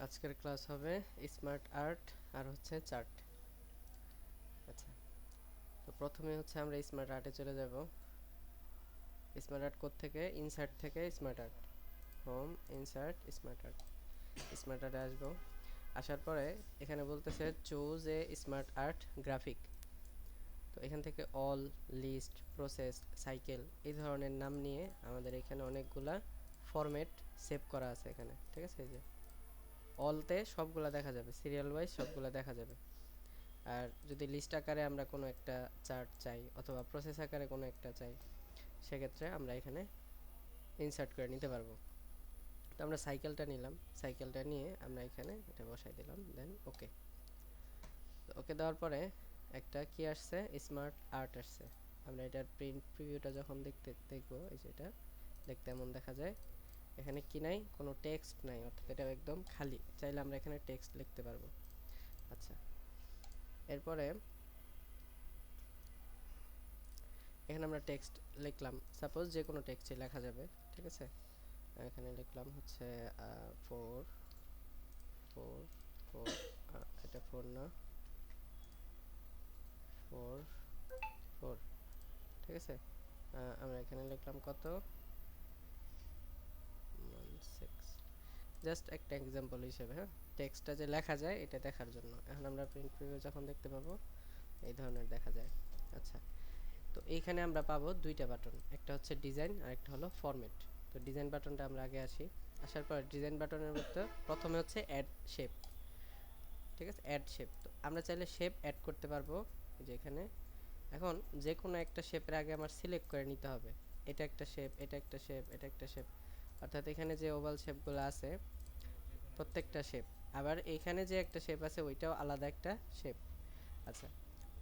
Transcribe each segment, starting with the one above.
আজকের ক্লাস হবে smart art আর হচ্ছে চার্ট। আচ্ছা, তো প্রথমে হচ্ছে আমরা স্মার্ট আর্টে চলে যাব। স্মার্ট আর্ট কোড থেকে ইনসার্ট থেকে smart art, home insert smart art, smart আর্টে আসবো। আসার পরে এখানে বলতেছে choose a smart art graphic. তো এখান থেকে অল, লিস্ট, প্রসেস, সাইকেল এই ধরনের নাম নিয়ে আমাদের এখানে অনেকগুলা ফরম্যাট সেভ করা আছে এখানে, ঠিক আছে। এই যে অলতে সবগুলা দেখা যাবে, সিরিয়াল ওয়াইজ সবগুলা দেখা যাবে। আর যদি লিস্ট আকারে আমরা কোনো একটা চার্ট চাই অথবা প্রসেস আকারে কোনো একটা চাই, সেক্ষেত্রে আমরা এখানে ইনসার্ট করে নিতে পারবো। তো আমরা সাইকেলটা নিলাম, সাইকেলটা নিয়ে আমরা এখানে এটা বসাই দিলাম, দেন ওকে। ওকে দেওয়ার পরে একটা কি আসছে, স্মার্ট আর্ট আসছে। আমরা এটার প্রিন্ট প্রিভিউটা যখন দেখবো, এই যে এটা দেখতে এমন দেখা যায়। এখানে কি নাই, কোনো টেক্সট নাই, অর্থাৎ এটা একদম খালি। চাইলে আমরা এখানে টেক্সট লিখতে পারবো। আচ্ছা, এরপরে এখানে আমরা টেক্সট লিখলাম, সাপোজ যে কোনো টেক্সটই লেখা যাবে, ঠিক আছে। এখানে লিখলাম হচ্ছে 4 4 4, এটা 4 না, 4 4, ঠিক আছে। আমরা এখানে লিখলাম কত, 6, জাস্ট একটা এক্সাম্পল হিসেবে। হ্যাঁ, টেক্সটটা যে লেখা যায় এটা দেখার জন্য। এখন আমরা প্রিন্ট প্রিভিউ যখন দেখতে পাবো, এই ধরনের দেখা যায়। আচ্ছা, তো এইখানে আমরা পাবো দুইটা বাটন, একটা হচ্ছে ডিজাইন আর একটা হলো ফরম্যাট। তো ডিজাইন বাটনটা আমরা আগে আসি। আসার পর ডিজাইন বাটনের মধ্যে প্রথমে হচ্ছে অ্যাড শেপ, ঠিক আছে, অ্যাড শেপ। তো আমরা চাইলে শেপ অ্যাড করতে পারবো, যে এখানে। এখন যে কোনো একটা শেপের আগে আমার সিলেক্ট করে নিতে হবে, এটা একটা শেপ, এটা একটা শেপ, এটা একটা শেপ। অর্থাৎ এখানে যে ওভাল শেপগুলো আছে প্রত্যেকটা শেপ, আবার এইখানে যে একটা শেপ আছে ওইটাও আলাদা একটা শেপ। আচ্ছা,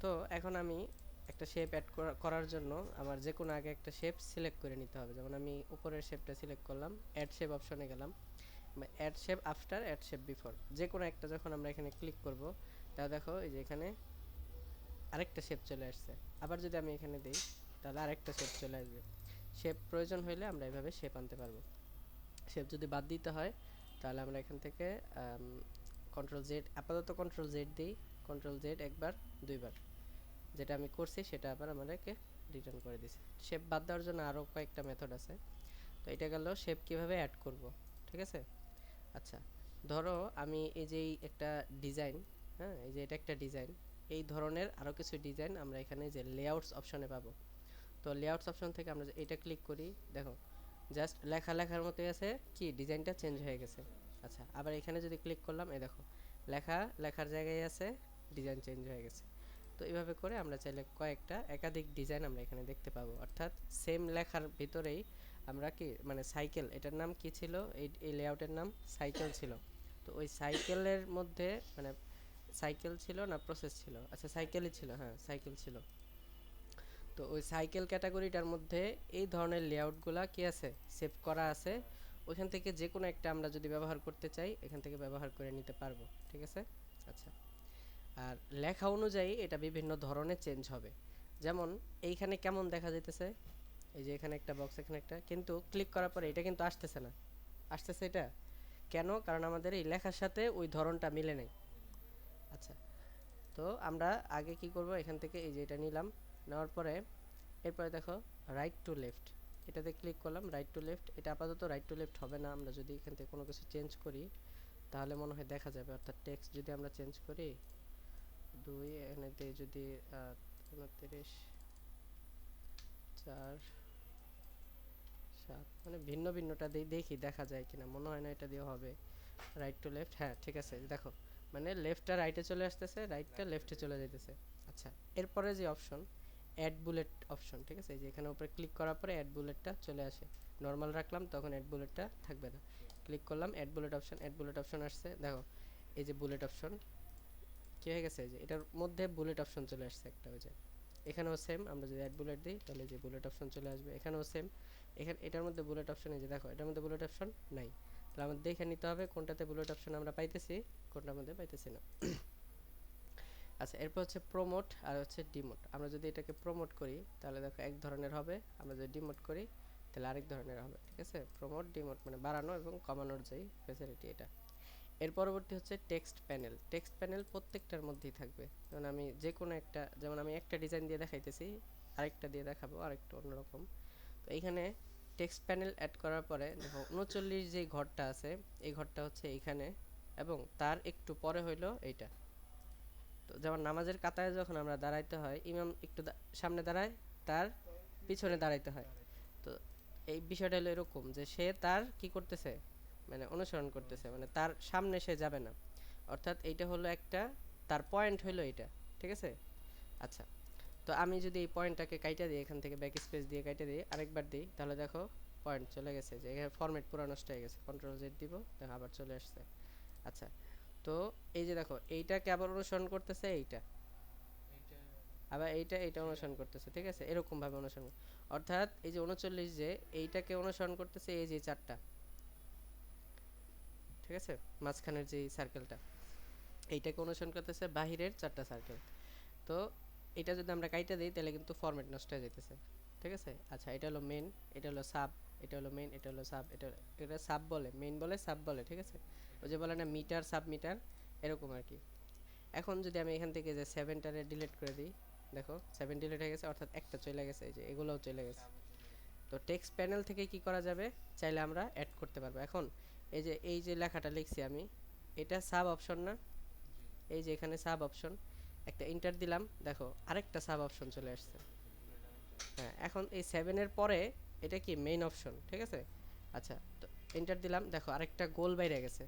তো এখন আমি একটা শেপ অ্যাড করার জন্য আমার যে কোনো আগে একটা শেপ সিলেক্ট করে নিতে হবে। যেমন আমি উপরের শেপটা সিলেক্ট করলাম, অ্যাড শেপ অপশনে গেলাম, add shape after, add shape before, যে কোনো একটা যখন আমরা এখানে ক্লিক করব, তাহলে দেখো এই যে এখানে আরেকটা শেপ চলে আসছে। আবার যদি আমি এখানে দিই, তাহলে আরেকটা শেপ চলে আসবে। শেপ প্রয়োজন হলে আমরা এভাবে শেপ আনতে পারবো। শেপ যদি বাদ দিতে হয়, তাহলে আমরা এখান থেকে কন্ট্রোল জেড, আপাতত কন্ট্রোল জেড দিই, কন্ট্রোল জেড একবার, দুইবার। যেটা আমি করছি সেটা আবার আমাদেরকে রিটার্ন করে দিছে। শেপ বাদ দেওয়ার জন্য আরও কয়েকটা মেথড আছে। তো এটা গেল শেপ কিভাবে অ্যাড করব, ঠিক আছে। আচ্ছা, ধরো আমি এই যে একটা ডিজাইন, হ্যাঁ, এই যে এটা একটা ডিজাইন, এই ধরনের আরও কিছু ডিজাইন আমরা এখানে যে লেআউটস অপশনে পাবো। তো লেআউটস অপশন থেকে আমরা এটা ক্লিক করি, দেখো জাস্ট লেখার মতোই আছে, কি ডিজাইনটা চেঞ্জ হয়ে গেছে। আচ্ছা, আবার এখানে যদি ক্লিক করলাম, এই দেখো লেখার জায়গায় আছে, ডিজাইন চেঞ্জ হয়ে গেছে। তো এইভাবে করে আমরা চাইলে কয়েকটা একাধিক ডিজাইন আমরা এখানে দেখতে পাবো। অর্থাৎ সেম লেখার ভিতরেই আমরা কি মানে সাইকেল, এটার নাম কি ছিল, এই লেআউটের নাম সাইকেল ছিল। তো ওই সাইকেলের মধ্যে মানে সাইকেল ছিল না প্রসেস ছিল, আচ্ছা সাইকেলই ছিল, হ্যাঁ সাইকেল ছিল। তো ওই সাইকেল ক্যাটাগরিটার মধ্যে এই ধরনের লেআউটগুলা কি আছে, সেভ করা আছে। ওইখান থেকে যে কোনো একটা আমরা যদি ব্যবহার করতে চাই, এখান থেকে ব্যবহার করে নিতে পারবো, ঠিক আছে। আচ্ছা, আর লেখা অনুযায়ী এটা বিভিন্ন ধরনের চেঞ্জ হবে। যেমন এইখানে কেমন দেখা যাইতেছে, এই যে এখানে একটা বক্স, এখানে একটা, কিন্তু ক্লিক করার পরে এটা কিন্তু আসতেছে না। আসতেছে এটা কেন, কারণ আমাদের এই লেখার সাথে ওই ধরনটা মিলে নেই। আচ্ছা, তো আমরা আগে কি করব, এখান থেকে এই যে এটা নিলাম, নেওয়ার পরে এরপরে দেখো রাইট টু লেফট, এটাতে ক্লিক করলাম, রাইট টু লেফট। এটা আপাতত রাইট টু লেফট হবে না, আমরা যদি এখান থেকে কোনো কিছু চেঞ্জ করি তাহলে মনে হয় দেখা যাবে। অর্থাৎ টেক্সট যদি আমরা চেঞ্জ করি, 2 এখানে দিয়ে যদি 29, 4, 7, মানে ভিন্ন ভিন্নটা দিয়ে দেখি দেখা যায় কিনা, মনে হয় না এটা দিয়ে হবে। রাইট টু লেফট, হ্যাঁ ঠিক আছে, দেখো মানে লেফটটা রাইটে চলে আসতেছে, রাইটটা লেফটে চলে যাইতেছে। আচ্ছা, এরপরে যে অপশন অ্যাড বুলেট অপশন, ঠিক আছে, এই যে এখানে উপরে ক্লিক করার পরে অ্যাড বুলেটটা চলে আসে। নর্মাল রাখলাম তখন অ্যাড বুলেটটা থাকবে না। ক্লিক করলাম add bullet option, add bullet option আসছে, দেখো এই যে বুলেট অপশন কি হয়ে গেছে, যে এটার মধ্যে বুলেট অপশন চলে আসছে একটা। ওই যে এখানেও সেম, আমরা যদি অ্যাড বুলেট দিই তাহলে যে বুলেট অপশন চলে আসবে, এখানেও সেম। এখানে এটার মধ্যে বুলেট অপশন, এই যে দেখো এটার মধ্যে বুলেট অপশন নাই। তাহলে আমাদের দেখে নিতে হবে কোনটাতে বুলেট অপশন আমরা পাইতেছি, কোনটার মধ্যে পাইতেছি না। আচ্ছা, এরপর হচ্ছে প্রমোট আর হচ্ছে ডিমোট। আমরা যদি এটাকে প্রমোট করি তাহলে দেখো এক ধরনের হবে, আমরা যদি ডিমোট করি তাহলে আরেক ধরনের হবে, ঠিক আছে। প্রমোট ডিমোট মানে বাড়ানো এবং কমানোর যেই ফ্যাসিলিটি এটা। এর পরবর্তী হচ্ছে টেক্সট প্যানেল। টেক্সট প্যানেল প্রত্যেকটার মধ্যেই থাকবে। যেমন আমি যে কোনো একটা, যেমন আমি একটা ডিজাইন দিয়ে দেখাইতেছি, আরেকটা দিয়ে দেখাবো আরেকটা অন্যরকম। তো এইখানে টেক্সট প্যানেল অ্যাড করার পরে দেখো 39 যে ঘরটা আছে, এই ঘরটা হচ্ছে এইখানে, এবং তার একটু পরে হইলো এইটা। তো যেমন নামাজের কাতারে যখন আমরা দাঁড়াইতে হয়, ইমাম একটু সামনে দাঁড়ায়, তার পিছনে দাঁড়াইতে হয়। তো এই বিষয়টা হলো এরকম যে সে তার কি করতেছে, মানে অনুসরণ করতেছে, মানে তার সামনে সে যাবে না। অর্থাৎ এইটা হলো একটা, তার পয়েন্ট হলো এটা। ঠিক আছে। আচ্ছা, তো আমি যদি এই পয়েন্টটাকে কাইটা দিই, এখান থেকে ব্যাক স্পেস দিয়ে কাইটা দিই, আরেকবার দিই, তাহলে দেখো পয়েন্ট চলে গেছে, যে এখানে ফরম্যাট পুরো নষ্ট হয়ে গেছে। কন্ট্রোল জেড দিব, দেখো আবার চলে আসছে। আচ্ছা, তো এই যে দেখো এইটাকে আবার অনুসরণ করতেছে এইটা, আবার এইটা অনুসরণ করতেছে। ঠিক আছে, এরকম ভাবে অনুসরণ, অর্থাৎ এই যে 39 যে এইটাকে অনুসরণ করতেছে এই যে চারটা। ঠিক আছে, মাঝখানের যে সার্কেলটা, এইটাকে অনুসরণ করতেছে বাহিরের চারটা সার্কেল। তো এটা যদি আমরা কাইটা দিই তাহলে কিন্তু ফরম্যাট নষ্ট হয়ে যাইতেছে। ঠিক আছে। আচ্ছা, এটা হলো মেন, এটা হলো সাব, এটা হলো মেন, এটা হলো সাব, এটা সাব বলে, মেন বলে, সাব বলে। ঠিক আছে, ওই যে বলে না মিটার সাব মিটার, এরকম আর কি। এখন যদি আমি এখান থেকে যে 7টারে ডিলিট করে দিই, দেখো 7 ডিলিট হয়ে গেছে, অর্থাৎ একটা চলে গেছে, এই যে এগুলোও চলে গেছে। তো টেক্সট প্যানেল থেকে কি করা যাবে, চাইলে আমরা অ্যাড করতে পারবো। এখন এই যে লেখাটা লিখছি আমি, এটা সাব অপশন না, এই যে এখানে সাব অপশন, একটা এন্টার দিলাম, দেখো আরেকটা সাব অপশন চলে আসছে। হ্যাঁ, এখন এই 7-এর পরে এটা কি মেইন অপশন। ঠিক আছে। আচ্ছা, তো এন্টার দিলাম, দেখো আরেকটা গোল বাইরে গেছে,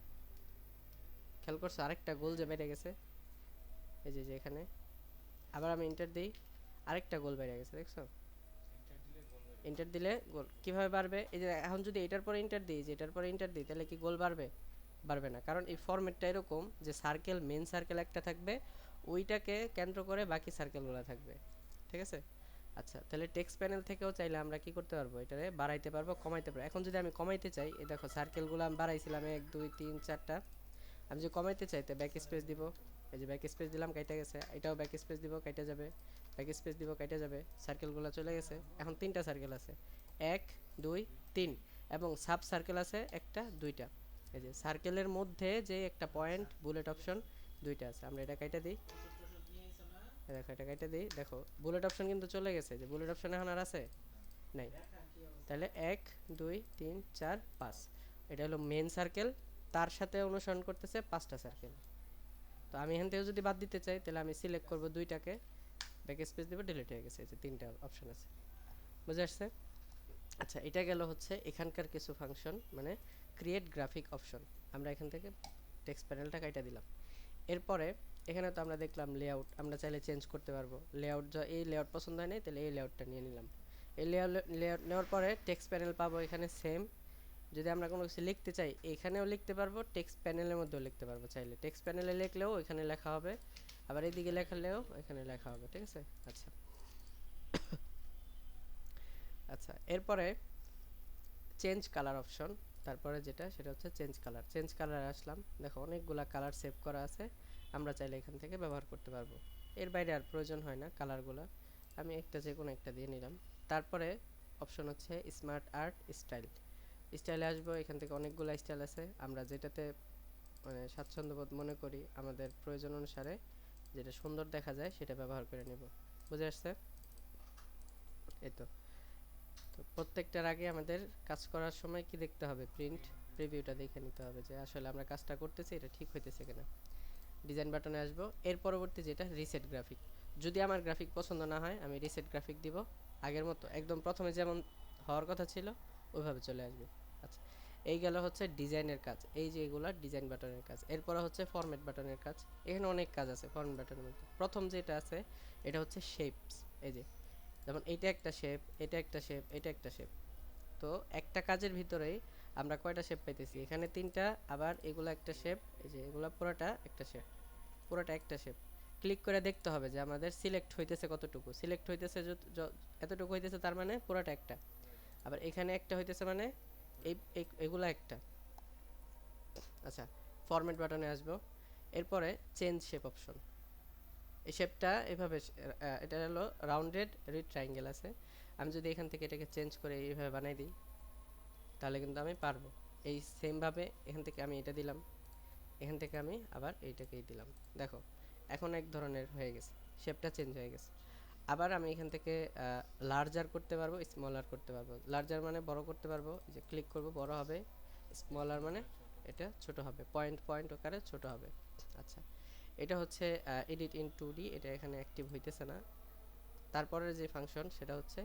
খেয়াল করছো আরেকটা গোল যে বাইরে গেছে, এই যে এখানে। আবার আমি এন্টার দিই, আরেকটা গোল বাইরে গেছে, দেখছো। এন্টার দিলে গোল কিভাবে বাড়বে, এই যে এখন যদি এটার পরে এন্টার দিই, যে এটার পরে এন্টার দিই, তাহলে কি গোল বাড়বে, বাড়বে না, কারণ এই ফরম্যাটটা এরকম যে সার্কেল, মেন সার্কেল একটা থাকবে, ওইটাকে কেন্দ্র করে বাকি সার্কেলগুলো থাকবে। ঠিক আছে। আচ্ছা, তাহলে টেক্সট প্যানেল থেকেও চাইলে আমরা কি করতে পারবো, এটারে বাড়াইতে পারবো, কমাইতে পারবো। এখন যদি আমি কমাইতে চাই, এই দেখো সার্কেলগুলো আমি বাড়াইছিলাম 1 2 3 4টা, আমি যদি কমাইতে চাই তো ব্যাক স্পেস দিব, এই যে ব্যাক স্পেস দিলাম, কাইটা গেছে। এটাও ব্যাক স্পেস দিব, কাইটা যাবে, ব্যাক স্পেস দিব, কাইটা যাবে, সার্কেলগুলো চলে গেছে। এখন 3টা সার্কেল আছে, 1 2 3, এবং সাব সার্কেল আছে একটা দুইটা। এই যে সার্কেলের মধ্যে যে একটা পয়েন্ট বুলেট অপশন দুইটা আছে, আমরা এটা কাইটা দিই, দেখো এটা কাইটা দিই, দেখো বুলেট অপশন কিন্তু চলে গেছে, যে বুলেট অপশন এখন আর আছে নাই। তাহলে 1 2 3 4 5, এটা হলো মেন সার্কেল, তার সাথে অনুসরণ করতেছে 5টা সার্কেল। তো আমি এখান থেকে যদি বাদ দিতে চাই, তাহলে আমি সিলেক্ট করব দুইটাকে, ব্যাক স্পেস দেব, ডিলিট হয়ে গেছে, এই যে 3টা অপশন আছে। বুঝে আসছে। আচ্ছা, এটা গেল হচ্ছে এখানকার কিছু ফাংশন, মানে ক্রিয়েট গ্রাফিক অপশন। আমরা এখান থেকে টেক্সট প্যানেলটা কাইটা দিলাম। এরপরে এখানে তো আমরা দেখলাম লেআউট, আমরা চাইলে চেঞ্জ করতে পারবো। লেআউট, এই লেআউট পছন্দ হয় নাই, তাহলে এই লেআউটটা নিয়ে নিলাম। এই লেআউট নেওয়ার পরে টেক্সট প্যানেল পাবো এখানে সেম। যদি আমরা কোনো কিছু লিখতে চাই, এখানেও লিখতে পারবো, টেক্সট প্যানেলের মধ্যেও লিখতে পারবো। চাইলে টেক্সট প্যানেলে লিখলেও এখানে লেখা হবে, আবার এইদিকে লেখালেও এখানে লেখা হবে। ঠিক আছে। আচ্ছা, আচ্ছা, এরপরে চেঞ্জ কালার অপশন, তারপরে যেটা সেটা হচ্ছে চেঞ্জ কালার। চেঞ্জ কালার আসলাম, দেখো অনেকগুলা কালার সেভ করা আছে, আমরা চাইলে এখান থেকে ব্যবহার করতে পারবো। এর বাইরে আর প্রয়োজন হয় না কালারগুলো। আমি একটা যে কোনো একটা দিয়ে নিলাম। তারপরে অপশন হচ্ছে স্মার্ট আর্ট স্টাইল। স্টাইলে আসবো, এখান থেকে অনেকগুলো স্টাইল আছে, আমরা যেটাতে মানে স্বাচ্ছন্দ্যবোধ মনে করি, আমাদের প্রয়োজন অনুসারে যেটা সুন্দর দেখা যায় সেটা ব্যবহার করে নেব। বুঝে আসছে। এই তো। তো প্রত্যেকটার আগে আমাদের কাজ করার সময় কি দেখতে হবে, প্রিভিউটা দেখে নিতে হবে, যে আসলে আমরা কাজটা করতেছি এটা ঠিক হইতেছে কিনা। ডিজাইন বাটনে আসবো, এর পরবর্তী যেটা রিসেট গ্রাফিক। যদি আমার গ্রাফিক পছন্দ না হয়, আমি রিসেট গ্রাফিক দিব, আগের মতো একদম প্রথমে যেমন হওয়ার কথা ছিল ওইভাবে চলে আসবে। আচ্ছা, এই গেল হচ্ছে ডিজাইনের কাজ, এই যে এগুলা ডিজাইন বাটনের কাজ। এরপরে হচ্ছে ফরম্যাট বাটনের কাজ। এখানে অনেক কাজ আছে ফরম্যাট বাটনের মধ্যে। প্রথম যেটা আছে এটা হচ্ছে শেপস। এই যে যেমন এইটা একটা শেপ, এটা একটা শেপ, এটা একটা শেপ। তো একটা কাজের ভিতরেই আমরা কয়টা শেপ পাইতেছি, এখানে 3টা, আবার এগুলো একটা শেপ, এই যে এগুলো পুরোটা একটা শেপ, পুরোটা একটা শেপ। ক্লিক করে দেখতে হবে যে আমাদের সিলেক্ট হইতেছে কতটুকু, সিলেক্ট হইতেছে এতটুকু হইতেছে, তার মানে পুরোটা একটা। আবার এখানে একটা হইতেছে, মানে এগুলা একটা। আচ্ছা, ফরম্যাট বাটনে আসবো, এরপরে চেঞ্জ শেপ অপশন। এই শেপটা এভাবে এটা হলো রাউন্ডেড রিড ট্রায়াঙ্গেল আছে, আমি যদি এখান থেকে এটাকে চেঞ্জ করে এইভাবে বানাই দিই, তাহলে কিন্তু আমি পারবো। এই সেমভাবে এখান থেকে আমি এটা দিলাম, এখান থেকে আমি আবার এইটাকেই দিলাম, দেখো এখন এক ধরনের হয়ে গেছে, শেপটা চেঞ্জ হয়ে গেছে। আবার আমি এখান থেকে লার্জার করতে পারবো, স্মলার করতে পারবো। লার্জার মানে বড় করতে পারবো, এই যে ক্লিক করব বড় হবে, স্মলার মানে এটা ছোট হবে, পয়েন্ট পয়েন্ট আকারে ছোট হবে। আচ্ছা, এটা হচ্ছে এডিট ইন 2D, এটা এখানে অ্যাক্টিভ হইতেছে না। তারপরের যে ফাংশন সেটা হচ্ছে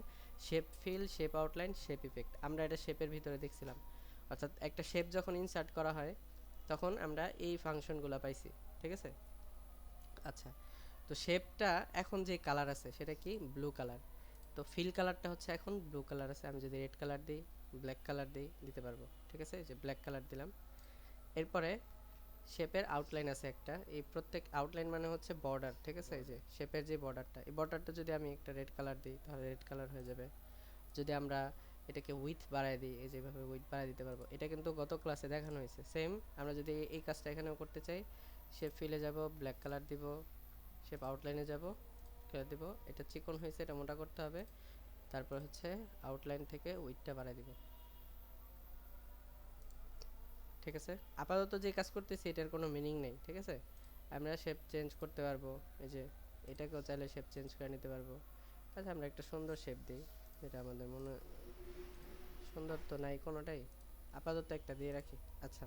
shape feel, shape outline, shape effect. আমরা এটা শেপের ভিতরে দেখছিলাম, অর্থাৎ একটা শেপ যখন ইনসার্ট করা হয় তখন আমরা এই ফাংশনগুলো পাইছি, ঠিক আছে। আচ্ছা, তো শেপটা এখন যে কালার আছে সেটা কি ব্লু কালার, তো ফিল কালারটা হচ্ছে এখন ব্লু কালার আছে। আমি যদি রেড কালার দিই, ব্ল্যাক কালার দিই, দিতে পারবো, ঠিক আছে, যে ব্ল্যাক কালার দিলাম। এরপরে শেপের আউটলাইন আছে একটা, এই প্রত্যেক আউটলাইন মানে হচ্ছে বর্ডার, ঠিক আছে, এই যে শেপের যে বর্ডারটা, এই বর্ডারটা যদি আমি একটা রেড কালার দিই তাহলে রেড কালার হয়ে যাবে। যদি আমরা এটাকে উইথ বাড়ায় দিই, এই যেভাবে উইথ বাড়ায় দিতে পারবো, এটা কিন্তু গত ক্লাসে দেখানো হয়েছে সেম। আমরা যদি এই কাজটা এখানেও করতে চাই, শেপ ফিলে যাব, ব্ল্যাক কালার দিব, শেপ আউটলাইনে যাব, কালার দিব, এটা চিকন হয়েছে, এটা মোটা করতে হবে। তারপর হচ্ছে আউটলাইন থেকে উইথটা বাড়ায় দিব, ঠিক আছে। আপাতত যে কাজ করতেছি এটার কোনো মিনিং নেই, ঠিক আছে। আমরা শেপ চেঞ্জ করতে পারবো, এই যে এটাকেও চাইলে শেপ চেঞ্জ করে নিতে পারবো। আচ্ছা, আমরা একটা সুন্দর শেপ দিই, যেটা আমাদের মনে, সুন্দর তো নাই কোনোটাই, আপাতত একটা দিয়ে রাখি। আচ্ছা,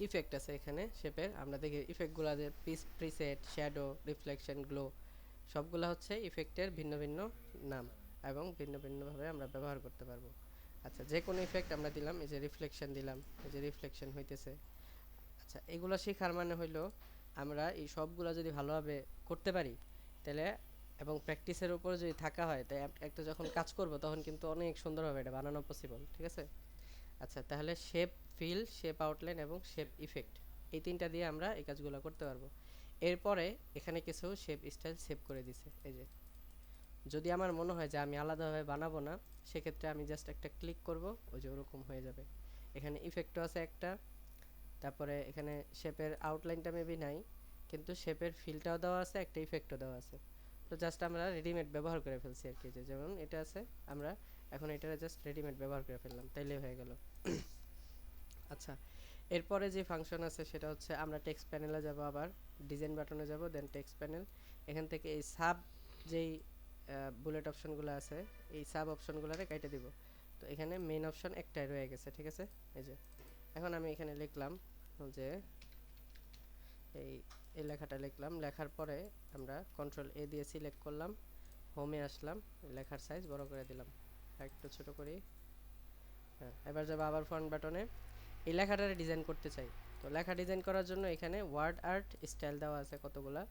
ইফেক্ট আছে এখানে শেপের, আমরা দেখি ইফেক্টগুলো যে প্রিসেট, শ্যাডো, রিফ্লেকশন, গ্লো, সবগুলো হচ্ছে ইফেক্টের ভিন্ন ভিন্ন নাম এবং ভিন্ন ভিন্নভাবে আমরা ব্যবহার করতে পারবো। আচ্ছা, যে কোনো ইফেক্ট আমরা দিলাম, এই যে রিফ্লেকশন দিলাম, এই যে রিফ্লেকশন হইতেছে। আচ্ছা, এগুলো শেখার মানে হইলো আমরা এই সবগুলো যদি ভালোভাবে করতে পারি তাহলে, এবং প্র্যাকটিসের উপর যদি থাকা হয়, তাই একটা যখন কাজ করব তখন কিন্তু অনেক সুন্দরভাবে এটা বানানো পসিবল, ঠিক আছে। আচ্ছা, তাহলে শেপ ফিল, শেপ আউটলাইন এবং শেপ ইফেক্ট, এই তিনটা দিয়ে আমরা এই কাজগুলো করতে পারবো। এরপরে এখানে কিছু শেপ স্টাইল সেভ করে দিছে, এই যে যদি আমার মনে হয় যে আমি আলাদাভাবে বানাবো না, সেক্ষেত্রে আমি জাস্ট একটা ক্লিক করব, ওই যে ওরকম হয়ে যাবে। এখানে ইফেক্টও আছে একটা, তারপরে এখানে শেপের আউটলাইনটা মেবি নাই, কিন্তু শেপের ফিলটাও দেওয়া আছে, একটা ইফেক্টও দেওয়া আছে। তো জাস্ট আমরা রেডিমেড ব্যবহার করে ফেলছি আর কি, যে যেমন এটা আছে, আমরা এখন এটা জাস্ট রেডিমেড ব্যবহার করে ফেললাম, তাইলে হয়ে গেল। আচ্ছা, এরপরে যে ফাংশন আছে সেটা হচ্ছে আমরা টেক্সট প্যানেলে যাব, আবার ডিজাইন বাটনে যাব, দেন টেক্সট প্যানেল। এখান থেকে এই সাব যেই বুলেট অপশনগুলো আছে, এই সাব অপশনগুলোরে কেটে দিব। তো এখানে মেইন অপশন একটাই রয়ে গেছে, ঠিক আছে। এই যে এখন আমি এখানে লিখলাম যে এই এই লেখাটা লিখলাম, লেখার পরে আমরা কন্ট্রোল এ দিয়ে সিলেক্ট করলাম, হোমে আসলাম, লেখার সাইজ বড় করে দিলাম, একটু ছোট করি। হ্যাঁ, এবার যাব আবার ফন্ট বাটনে, এই লেখাটারে ডিজাইন করতে চাই। তো লেখা ডিজাইন করার জন্য এখানে ওয়ার্ড আর্ট স্টাইল দেওয়া আছে কতগুলা,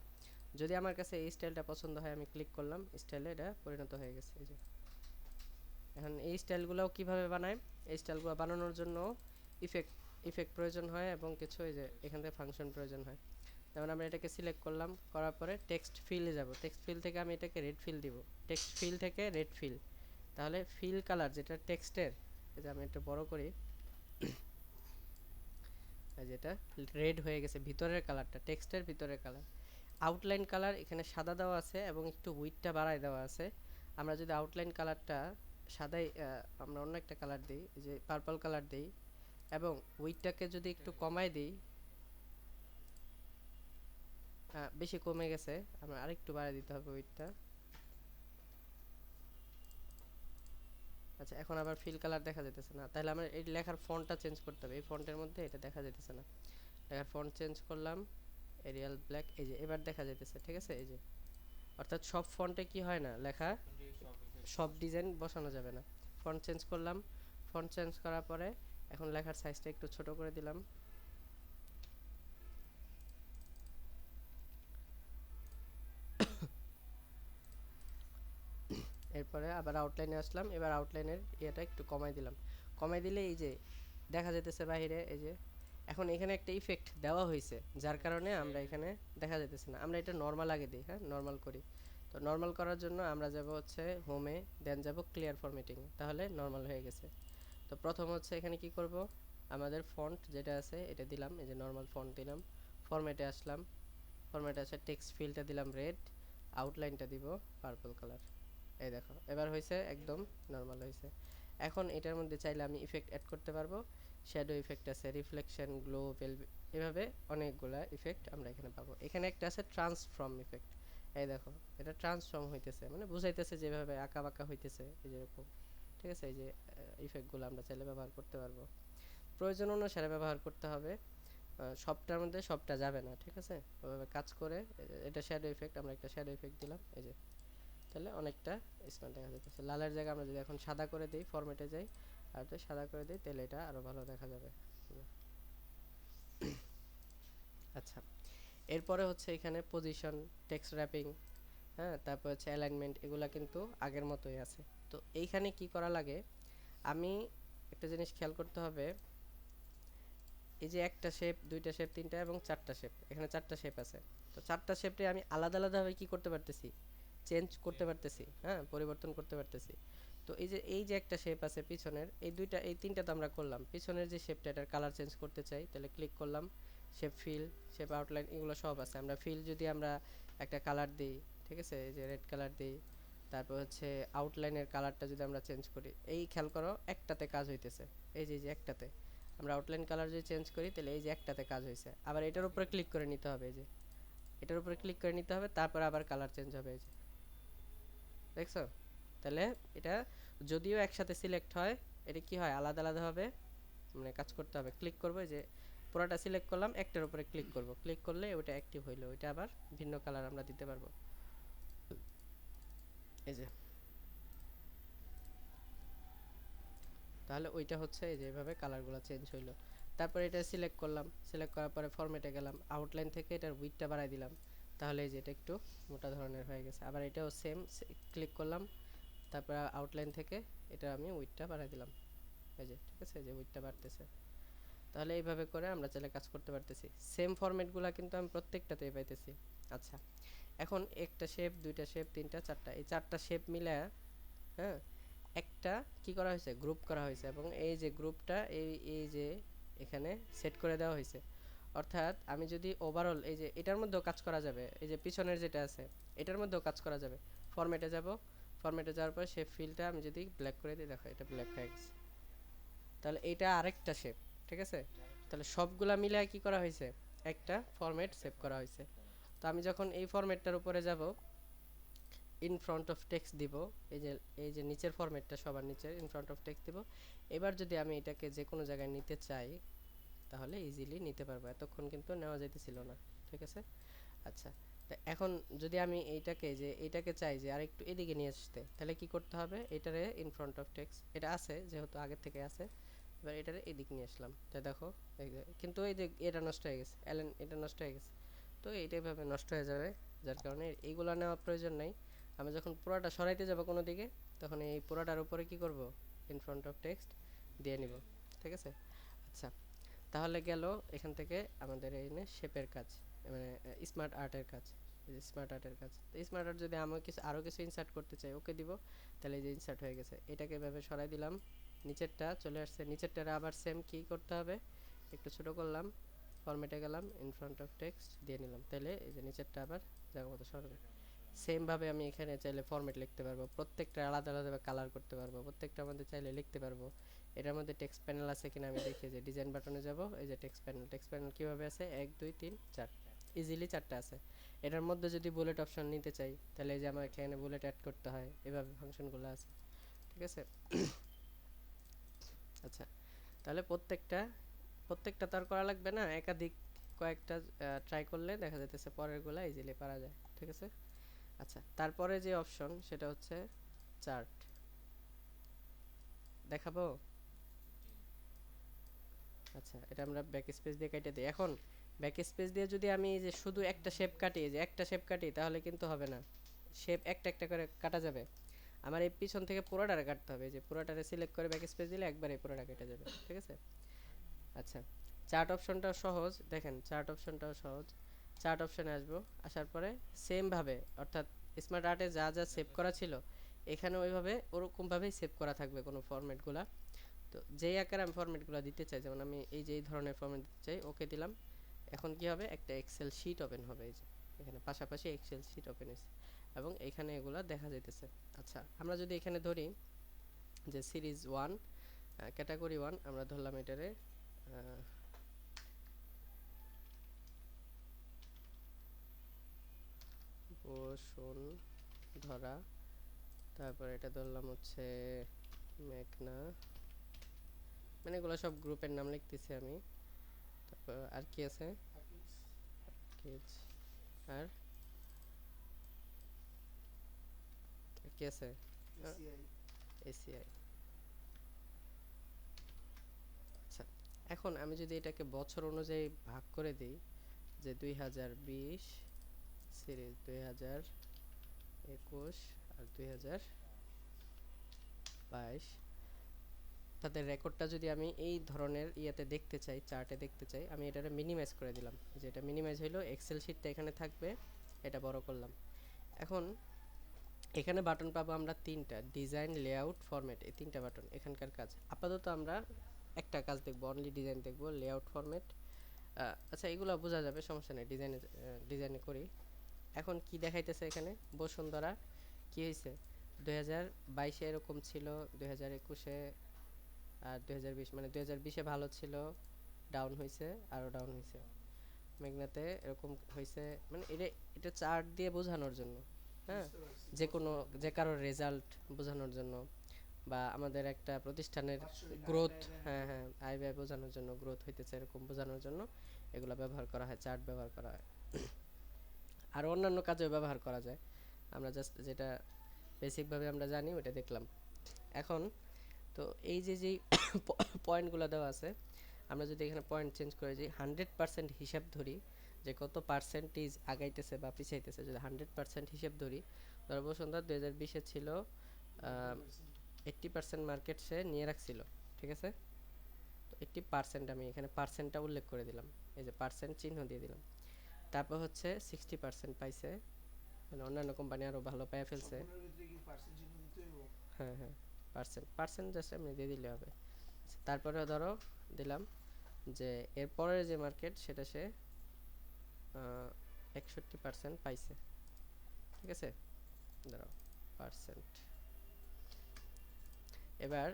যদি আমার কাছে এই স্টাইলটা পছন্দ হয় আমি ক্লিক করলাম, স্টাইলে এটা পরিণত হয়ে গেছে। এই যে এখন এই স্টাইলগুলোও কিভাবে বানায়, এই স্টাইলগুলো বানানোর জন্য ইফেক্ট ইফেক্ট প্রয়োজন হয় এবং কিছু এই যে এখান থেকে ফাংশন প্রয়োজন হয়। যেমন আমরা এটাকে সিলেক্ট করলাম, করার পরে টেক্সট ফিলে যাব, টেক্সট ফিল থেকে আমি এটাকে রেড ফিল দিব, টেক্সট ফিল থেকে রেড ফিল, তাহলে ফিল কালার যেটা টেক্সটের, এই যে আমি একটু বড় করি, যেটা রেড হয়ে গেছে, ভিতরের কালারটা, টেক্সটের ভিতরের কালার। আউটলাইন কালার এখানে সাদা দেওয়া আছে এবং একটু উইডটা বাড়ায় দেওয়া আছে। আমরা যদি আউটলাইন কালারটা সাদাই, আমরা অন্য একটা কালার দিই, এই যে পার্পল কালার দিই, এবং উইডটাকে যদি একটু কমায় দিই, বেশি কমে গেছে, আমরা আরেকটু বাড়ায় দিতে হবে উইডটা। আচ্ছা, এখন আবার ফিল কালার দেখা যেতেছে না, তাহলে আমরা এই লেখার ফন্টটা চেঞ্জ করতে হবে, এই ফন্টের মধ্যে এটা দেখা যেতেছে না। লেখার ফন্ট চেঞ্জ করলাম, এরিয়াল ব্ল্যাক, এই যে এবার দেখা যাইতেছে, ঠিক আছে। এই যে অর্থাৎ সব ফন্টে কি হয় না, লেখা সব ডিজাইন বসানো যাবে না। ফন্ট চেঞ্জ করলাম, ফন্ট চেঞ্জ করার পরে এখন লেখার সাইজটা একটু ছোট করে দিলাম। এরপরে আবার আউটলাইনে আসলাম, এবার আউটলাইনের ইয়েটা একটু কমাই দিলাম, কমাই দিলে এই যে দেখা যেতেছে বাইরে, এই যে এখন এখানে একটা ইফেক্ট দেওয়া হয়েছে, যার কারণে আমরা এখানে দেখা যেতেছে না। আমরা এটা নর্মাল আগে দিই, হ্যাঁ নর্মাল করি। তো নর্মাল করার জন্য আমরা যাব হচ্ছে হোমে, দেন যাব ক্লিয়ার ফরম্যাটিং, তাহলে নর্মাল হয়ে গেছে। তো প্রথম হচ্ছে এখানে কি করব, আমাদের ফন্ট যেটা আছে এটা দিলাম, এই যে নর্মাল ফন্ট দিলাম, ফরম্যাটে আসলাম, ফরম্যাটে আসে টেক্সট ফিলটা দিলাম রেড, আউটলাইনটা দিব পার্পল কালার। এই দেখো এবার হয়েছে একদম নর্মাল হয়েছে। এখন এটার মধ্যে চাইলে আমি ইফেক্ট অ্যাড করতে পারবো, শ্যাডো ইফেক্ট আছে, রিফ্লেকশন, গ্লো, এভাবে অনেকগুলা ইফেক্ট আমরা এখানে পাবো। এখানে একটা আছে ট্রান্সফর্ম ইফেক্ট, এই দেখো এটা ট্রান্সফর্ম হইতেছে, মানে বুঝাইতেছে যেভাবে আঁকা বাঁকা হইতেছে এই যেরকম, ঠিক আছে। এই যে ইফেক্টগুলো আমরা চাইলে ব্যবহার করতে পারবো, প্রয়োজন অনুসারে ব্যবহার করতে হবে, সবটার মধ্যে সবটা যাবে না, ঠিক আছে। ওইভাবে কাজ করে এটা শ্যাডো ইফেক্ট, আমরা একটা শ্যাডো ইফেক্ট দিলাম, এই যে তাহলে অনেকটা স্মার্ট দেখা যাচ্ছে। লালের জায়গায় আমরা যদি এখন সাদা করে দিই, ফরম্যাটে যাই আর তো সাদা করে দিই, তাহলে এটা আরো ভালো দেখা যাবে। আচ্ছা, এরপরে হচ্ছে এখানে পজিশন, টেক্সট র্যাপিং, হ্যাঁ, তারপর হচ্ছে অ্যালাইনমেন্ট, এগুলা কিন্তু আগের মতোই আছে। তো এইখানে কি করা লাগে, আমি একটা জিনিস খেয়াল করতে হবে, এই যে একটা শেপ, দুইটা শেপ, তিনটা এবং চারটা শেপ, এখানে চারটা শেপ আছে। তো চারটা শেপে আমি আলাদা আলাদাভাবে কি করতে পারতেছি, চেঞ্জ করতে পারতেছি, হ্যাঁ, পরিবর্তন করতে পারতেছি। তো এই যে একটা শেপ আছে পিছনের, এই দুইটা এই তিনটা তো আমরা করলাম, পিছনের যে শেপটা এটার কালার চেঞ্জ করতে চাই, তাহলে ক্লিক করলাম, শেপ ফিল, শেপ আউটলাইন, এগুলো সব আছে। আমরা ফিল যদি আমরা একটা কালার দিই, ঠিক আছে, এই যে রেড কালার দিই, তারপর হচ্ছে আউটলাইনের কালারটা যদি আমরা চেঞ্জ করি, এই খেয়াল করো একটাতে কাজ হইতেছে, এই যে একটাতে আমরা আউটলাইন কালার যদি চেঞ্জ করি, তাহলে এই যে একটাতে কাজ হয়েছে। আবার এটার উপরে ক্লিক করে নিতে হবে, এই যে এটার উপরে ক্লিক করে নিতে হবে, তারপর আবার কালার চেঞ্জ হবে, এই যে দেখছো। তাহলে এটা যদিও একসাথে সিলেক্ট হয়, এটা কি হয় আলাদা আলাদা ভাবে মানে কাজ করতে হবে। ক্লিক করবো, এই যে পুরোটা সিলেক্ট করলাম, একটার উপরে ক্লিক করব, ক্লিক করলে ওটা অ্যাক্টিভ হইলো, ওইটা আবার ভিন্ন কালার আমরা দিতে পারবো, এই যে। তাহলে ওইটা হচ্ছে এই যে এভাবে কালারগুলো চেঞ্জ হইলো। তারপর এটা সিলেক্ট করলাম, সিলেক্ট করার পরে ফরম্যাটে গেলাম, আউটলাইন থেকে এটার উইডথটা বাড়াই দিলাম, তাহলে এই যে এটা একটু মোটা ধরনের হয়ে গেছে। আবার এটাও সেম, ক্লিক করলাম, তারপর আউটলাইন থেকে এটা আমি উইডথটা বাড়াই দিলাম, এই যে ঠিক আছে, যে উইডথটা বাড়তেছে। তাহলে এইভাবে করে আমরা চাইলে কাজ করতে পারতেছি। সেম ফরম্যাটগুলো কিন্তু আমি প্রত্যেকটাতেই পাইতেছি। আচ্ছা, এখন একটা শেপ, দুইটা শেপ, তিনটা, চারটা, এই চারটা শেপ মিলে, হ্যাঁ, একটা কি করা হয়েছে, গ্রুপ করা হয়েছে, এবং এই যে গ্রুপটা এই যে এখানে সেট করে দেওয়া হয়েছে। অর্থাৎ আমি যদি ওভারঅল এই যে এটার মধ্যেও কাজ করা যাবে, এই যে পিছনের যেটা আছে এটার মধ্যেও কাজ করা যাবে। ফরম্যাটে যাব, ফরম্যাটে যাওয়ার পর শেপ ফিলটা আমি যদি ব্ল্যাক করে দিই, দেখো এটা ব্ল্যাক হয়ে গেছে। তাহলে এটা আরেকটা শেপ, ঠিক আছে। তাহলে সবগুলা মিলে কি করা হয়েছে, একটা ফরম্যাট সেভ করা হয়েছে। তো আমি যখন এই ফরম্যাটটার উপরে যাব, ইন ফ্রন্ট অফ টেক্সট দিব, এই যে নিচের ফরম্যাটটা সবার নিচে ইন ফ্রন্ট অফ টেক্সট দিব। এবার যদি আমি এটাকে যে কোনো জায়গায় নিতে চাই, তাহলে ইজিলি নিতে পারবো, এতক্ষণ কিন্তু নেওয়া যাইতেছিল না, ঠিক আছে। আচ্ছা, তা এখন যদি আমি এইটাকে চাই যে আরেকটু এদিকে নিয়ে আসতে, তাহলে কি করতে হবে, এটারে ইন ফ্রন্ট অফ টেক্সট, এটা আছে যেহেতু আগের থেকে আছে, এবার এটারে এদিক নিয়ে আসলাম, তাই দেখো কিন্তু এই যে এটা নষ্ট হয়ে গেছে, এটা নষ্ট হয়ে গেছে। তো এইটাই ভাবে নষ্ট হয়ে যাবে, যার কারণে এইগুলা নেওয়ার প্রয়োজন নাই। আমি যখন পুরোটা সরাইতে যাব কোনো দিকে, তখন এই পুরোটার উপরে কি করব, ইন ফ্রন্ট অফ টেক্সট দিয়ে নিব, ঠিক আছে। আচ্ছা, তাহলে গেল এখান থেকে আমাদের এই শেপের কাজ, মানে স্মার্ট আর্টের কাজ, স্মার্ট আর্টের কাজ। তো স্মার্ট আর্ট যদি আমি আরও কিছু ইনসার্ট করতে চাই, ওকে দিব, তাহলে এই যে ইনসার্ট হয়ে গেছে। এটাকে এভাবে সরাই দিলাম, নিচেরটা চলে আসছে, নিচেরটা আবার সেম কি করতে হবে, একটু ছোট করলাম, ফরম্যাটে গেলাম, ইন ফ্রন্ট অফ টেক্সট দিয়ে নিলাম, তাহলে এই যে নিচেরটা আবার জায়গা মতো সরাবে। সেম ভাবে আমি এখানে চাইলে ফরম্যাট লিখতে পারবো, প্রত্যেকটা আলাদা আলাদাভাবে কালার করতে পারবো, প্রত্যেকটার মধ্যে চাইলে লিখতে পারবো। এটার মধ্যে টেক্সট প্যানেল আছে কিনা আমি দেখি, যে ডিজাইন বাটনে যাব, এই যে টেক্সট প্যানেল কীভাবে আছে, 1 2 3 4, ইজিলি চারটা আছে। এটার মধ্যে যদি বুলেট অপশন নিতে চাই, তাহলে এই যে আমার এখানে বুলেট অ্যাড করতে হয়, এভাবে ফাংশনগুলো আছে, ঠিক আছে। আচ্ছা, তাহলে প্রত্যেকটা তো আর করা লাগবে না, একাধিক কয়েকটা ট্রাই করলে দেখা যাইতেছে পরেরগুলা ইজিলি পারা যায়, ঠিক আছে। আচ্ছা, তারপরে যে অপশন সেটা হচ্ছে চার্ট, দেখাবো। আচ্ছা, এটা আমরা ব্যাক স্পেস দিয়ে কেটে দিই। এখন ব্যাক স্পেস দিয়ে যদি আমি এই যে শুধু একটা শেপ কাটি, এই যে একটা শেপ কাটি, তাহলে কিন্তু হবে না, শেপ একটা একটা করে কাটা যাবে। আমার এই পিছন থেকে পুরোটারে কাটতে হবে, এই যে পুরোটারে সিলেক্ট করে ব্যাক স্পেস দিলে একবারে পুরোটা কেটে যাবে, ঠিক আছে। আচ্ছা, চার্ট অপশনটাও সহজ, দেখেন চার্ট অপশনটাও সহজ। চার্ট অপশনে আসবো, আসার পরে সেম ভাবে, অর্থাৎ স্মার্ট আর্টে যা যা সেভ করা ছিল এখানে ওইভাবে ওরকমভাবেই সেভ করা থাকবে কোনো ফরম্যাটগুলা। তো যেই আকারে আমি ফরম্যাটগুলো দিতে চাই, যেমন আমি এই যে এই ধরনের ফরম্যাট দিতে চাই, ওকে দিলাম। এখন কি হবে, একটা এক্সেল শিট ওপেন হবে, এই যে এখানে পাশাপাশি এক্সেল শিট ওপেন হয়েছে এবং এখানে এগুলা দেখা যাইতেছে। আচ্ছা, আমরা যদি এখানে ধরি যে সিরিজ 1, ক্যাটাগরি 1, আমরা ধরলাম এটারে আহ, বসুন্ধরা, তারপর এটা ধরলাম হচ্ছে মেঘনা, মানে এগুলো সব গ্রুপের নাম লিখতেছি আমি। তারপর আর কি আছে, কেজ, আর কি আছে, এসিআই। আচ্ছা, এখন আমি যদি এটাকে বছর অনুযায়ী ভাগ করে দিই, যে 2020 সিরিজ, 2021 আর 2022, তাদের রেকর্ডটা যদি আমি এই ধরনের ইয়েতে দেখতে চাই, চার্টে দেখতে চাই, আমি এটারে মিনিমাইজ করে দিলাম। যে এটা মিনিমাইজ হইলো, এক্সেল শিটটা এখানে থাকবে, এটা বড় করলাম। এখন এখানে বাটন পাবো আমরা তিনটা, ডিজাইন, লেআউট, ফরম্যাট, এই তিনটা বাটন এখানকার কাজ। আপাতত আমরা একটা কাজ দেখবো, অনলি ডিজাইন দেখবো, লেআউট, ফরম্যাট। আচ্ছা, এগুলো বোঝা যাবে, সমস্যা নেই, ডিজাইনে করি। এখন কি দেখাইতেছে এখানে, বসুন্ধরা কি হয়েছে, 2022-এ এরকম ছিল, 2021-এ আর 2020, মানে 2020-এ ভালো ছিল, ডাউন হয়েছে, আরও ডাউন হয়েছে। মেঘনাতে এরকম হয়েছে, মানে এটা এটা চার্ট দিয়ে বোঝানোর জন্য, হ্যাঁ, যে কোনো, যে কারোর রেজাল্ট বোঝানোর জন্য, বা আমাদের একটা প্রতিষ্ঠানের গ্রোথ, হ্যাঁ হ্যাঁ, আয় ব্যয় বোঝানোর জন্য, গ্রোথ হইতেছে এরকম বোঝানোর জন্য এগুলো ব্যবহার করা হয়, চার্ট ব্যবহার করা হয়। আর অন্যান্য কাজেও ব্যবহার করা যায়, আমরা জাস্ট যেটা বেসিকভাবে আমরা জানি ওটা দেখলাম। এখন তো এই যে যেই পয়েন্টগুলো দেওয়া আছে, আমরা যদি এখানে পয়েন্ট চেঞ্জ করে যে 100% হিসাব ধরি, যে কত পার্সেন্টেজ আগাইতেছে বা পিছাইতেছে, যদি 100% হিসাব ধরি, ধরো বসুন্ধরা 2020-এ ছিল 80% মার্কেট সে নিয়ে রাখছিল, ঠিক আছে। তো 80% আমি এখানে পার্সেন্টটা উল্লেখ করে দিলাম, এই যে পার্সেন্ট চিহ্ন দিয়ে দিলাম। তারপর হচ্ছে 60% পাইছে, মানে অন্যান্য কোম্পানি আরও ভালো পাইয়া ফেলছে। হ্যাঁ হ্যাঁ, পার্সেন্ট পার্সেন্ট জাস্ট আমি দিয়ে দিলে হবে। তারপরে ধরো দিলাম যে এর পরের যে মার্কেট সেটা সে 61% পাইছে, ঠিক আছে, ধরো পার্সেন্ট। এবার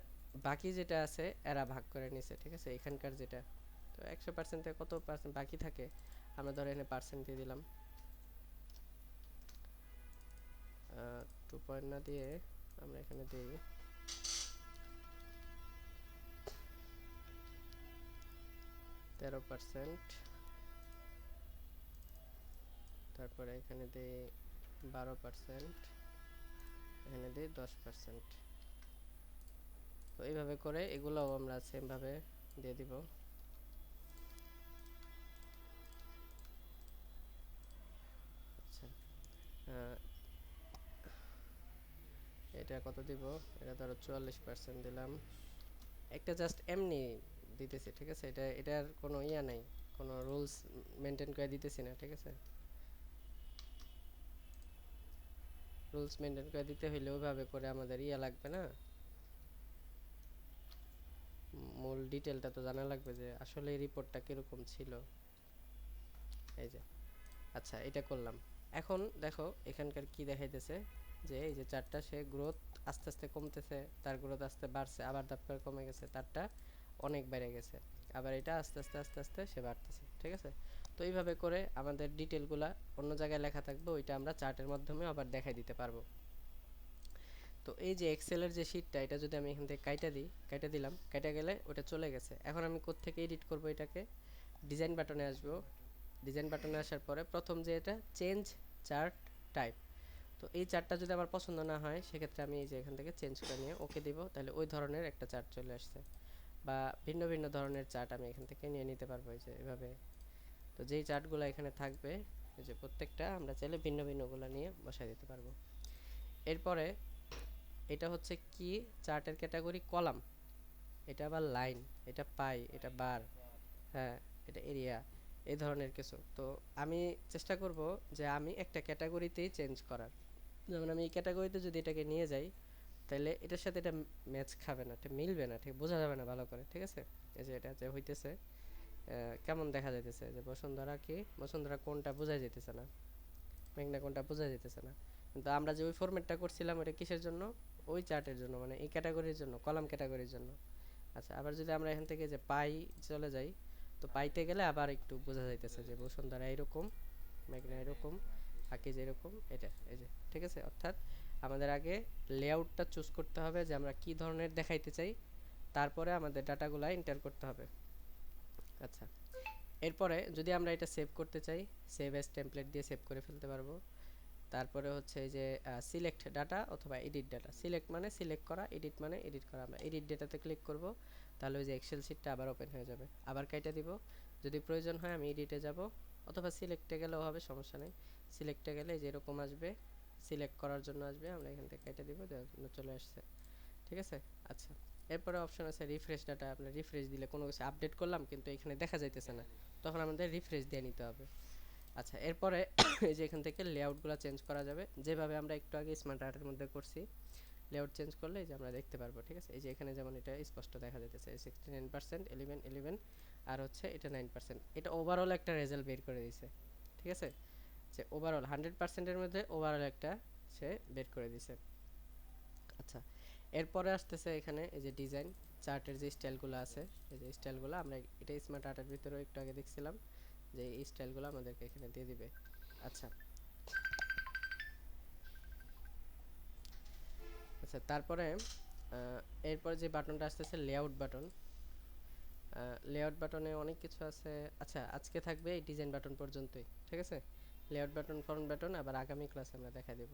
বাকি যেটা আছে এরা ভাগ করে নিছে, ঠিক আছে, এখানকার যেটা, তো 100% থেকে কত পার্সেন্ট বাকি থাকে, আমরা ধরো এখানে পার্সেন্ট দিয়ে দিলাম। 2 পয়েন্ট না দিয়ে আমরা এখানে দিই 13%, তারপরে এখানে দিই 12%, এখানে দিই 10%। তো এইভাবে করে এগুলোও আমরা সেমভাবে দিয়ে দিব। আচ্ছা, এটা কত দিব, এটা ধরো 44% দিলাম। একটা জাস্ট এমনি দিতেছি, ঠিক আছে, এটার কোনো ইয়া নাই, কোনো রুলস মেনটেন করে দিতেছি না, ঠিক আছে। রুলস মেনটেন করে দিতে হইলে ওইভাবে করে আমাদের ইয়া লাগবে না, মূল ডিটেলটা তো জানা লাগবে যে আসলে এই রিপোর্টটা কিরকম ছিল, এই যে। আচ্ছা, এটা করলাম। এখন দেখো এখানকার কি দেখাইতেছে, যে এই যে চারটা সে গ্রোথ আস্তে আস্তে কমতেছে, তার গ্রোথ আস্তে বাড়ছে, আবার ধাপ করে কমে গেছে, তারটা অনেক বেড়ে গেছে, আবার এটা আস্তে আস্তে আস্তে আস্তে সে বাড়তেছে, ঠিক আছে। তো এইভাবে করে আমাদের ডিটেলগুলা অন্য জায়গায় লেখা থাকবে, ওইটা আমরা চার্টের মাধ্যমে আবার দেখাই দিতে পারবো। তো এই যে এক্সেলের যে শিটটা, এটা যদি আমি এখান থেকে কাইটা দিই, কাইটা দিলাম, কাইটা গেলে ওটা চলে গেছে। এখন আমি কোত্থেকে এডিট করব এটাকে, ডিজাইন বাটনে আসবো। ডিজাইন বাটনে আসার পরে প্রথম যে এটা চেঞ্জ চার্ট টাইপ, তো এই চার্টটা যদি আমার পছন্দ না হয় সেক্ষেত্রে আমি এই যে এখান থেকে চেঞ্জ করে নিয়ে ওকে দিব, তাহলে ওই ধরনের একটা চার্ট চলে আসছে। বা ভিন্ন ভিন্ন ধরনের চার্ট আমি এখান থেকে নিয়ে নিতে পারবো, এই যে এভাবে। তো যেই চার্টগুলো এখানে থাকবে, এই যে প্রত্যেকটা আমরা চাইলে ভিন্ন ভিন্নগুলো নিয়ে বসাই দিতে পারবো। এরপরে এটা হচ্ছে কি, চার্টের ক্যাটাগরি কলাম, এটা আবার লাইন, এটা পাই, এটা বার, হ্যাঁ, এটা এরিয়া, এই ধরনের কিছু। তো আমি চেষ্টা করব যে আমি একটা ক্যাটাগরিতেই চেঞ্জ করার। যেমন আমি এই ক্যাটাগরিতে যদি এটাকে নিয়ে যাই, তাহলে এটার সাথে এটা ম্যাচ খাবে না, এটা মিলবে না, ঠিক বোঝা যাবে না ভালো করে, ঠিক আছে। এই যে এটা যে হইতেছে, কেমন দেখা যাইতেছে, যে বসুন্ধরা কি, বসুন্ধরা কোনটা বোঝা যাইতেছে না, মেঘনা কোনটা বোঝা যাইতেছে না। কিন্তু আমরা যে ওই ফরম্যাটটা করছিলাম ওটা কিসের জন্য, ওই চার্টের জন্য, মানে এই ক্যাটাগরির জন্য, কলাম ক্যাটাগরির জন্য। আচ্ছা, আবার যদি আমরা এখান থেকে যে পাই চলে যাই, তো পাইতে গেলে আবার একটু বোঝা যাইতেছে যে বসুন্ধরা এরকম, মেঘনা এরকম, আকিজ এরকম, এটা এই যে ঠিক আছে। অর্থাৎ আমাদের আগে লেআউটটা চুজ করতে হবে যে আমরা কি ধরনের দেখাইতে চাই, তারপরে আমাদের ডাটাগুলো এন্টার করতে হবে। আচ্ছা, এরপরে যদি আমরা এটা সেভ করতে চাই, সেভ অ্যাজ টেমপ্লেট দিয়ে সেভ করে ফেলতে পারবো। তারপরে হচ্ছে এই যে সিলেক্ট ডাটা অথবা এডিট ডাটা, সিলেক্ট মানে সিলেক্ট করা, এডিট মানে এডিট করা। আমরা এডিট ডাটাতে ক্লিক করব, তাহলে ওই যে এক্সেল শিটটা আবার ওপেন হয়ে যাবে। আবার কাইটা দিব, যদি প্রয়োজন হয় আমি এডিটে যাব, অথবা সিলেক্টে গেলেও হবে, সমস্যা নেই। সিলেক্টে গেলে যে এরকম আসবে, সিলেক্ট করার জন্য আসবে, আমরা এখান থেকে কাইটা দিব, চলে আসছে। ঠিক আছে। আচ্ছা, এরপরে অপশন আছে রিফ্রেশ ডাটা। আপনি রিফ্রেশ দিলে কোনো কিছু আপডেট করলাম কিন্তু এখানে দেখা যাইতেছে না, তখন আমাদের রিফ্রেশ দিয়ে নিতে হবে। আচ্ছা, এরপরে এই যে এখান থেকে লেআউটগুলো চেঞ্জ করা যাবে, যেভাবে আমরা একটু আগে স্মার্ট আর্টের মধ্যে করছি। লেআউট চেঞ্জ করলে এই যে আমরা দেখতে পারবো। ঠিক আছে, এই যে এখানে যেমন এটা স্পষ্ট দেখা যাইতেছে 69%, 11 11, আর হচ্ছে এটা 9%। এটা ওভারঅল একটা রেজাল্ট বের করে দিয়েছে। ঠিক আছে, যে ওভারঅল 100%-এর মধ্যে ওভারঅল একটা সে বের করে দিয়েছে। আচ্ছা, এরপরে আসতেছে এখানে এই যে ডিজাইন চার্টের যে স্টাইলগুলো আছে, এই যে স্টাইলগুলো আমরা এটা স্মার্ট আর্টের ভিতরেও একটু আগে দেখছিলাম যে এই স্টাইলগুলো আমাদেরকে এখানে দিয়ে দিবে। আচ্ছা, আচ্ছা, তারপরে এরপর যে বাটনটা আসতেছে লেআউট বাটন। লেআউট বাটনে অনেক কিছু আছে। আচ্ছা, আজকে থাকবে এই ডিজাইন বাটন পর্যন্তই। ঠিক আছে, লেআউট বাটন, ফরম বাটন আবার আগামী ক্লাসে আমরা দেখা দেব।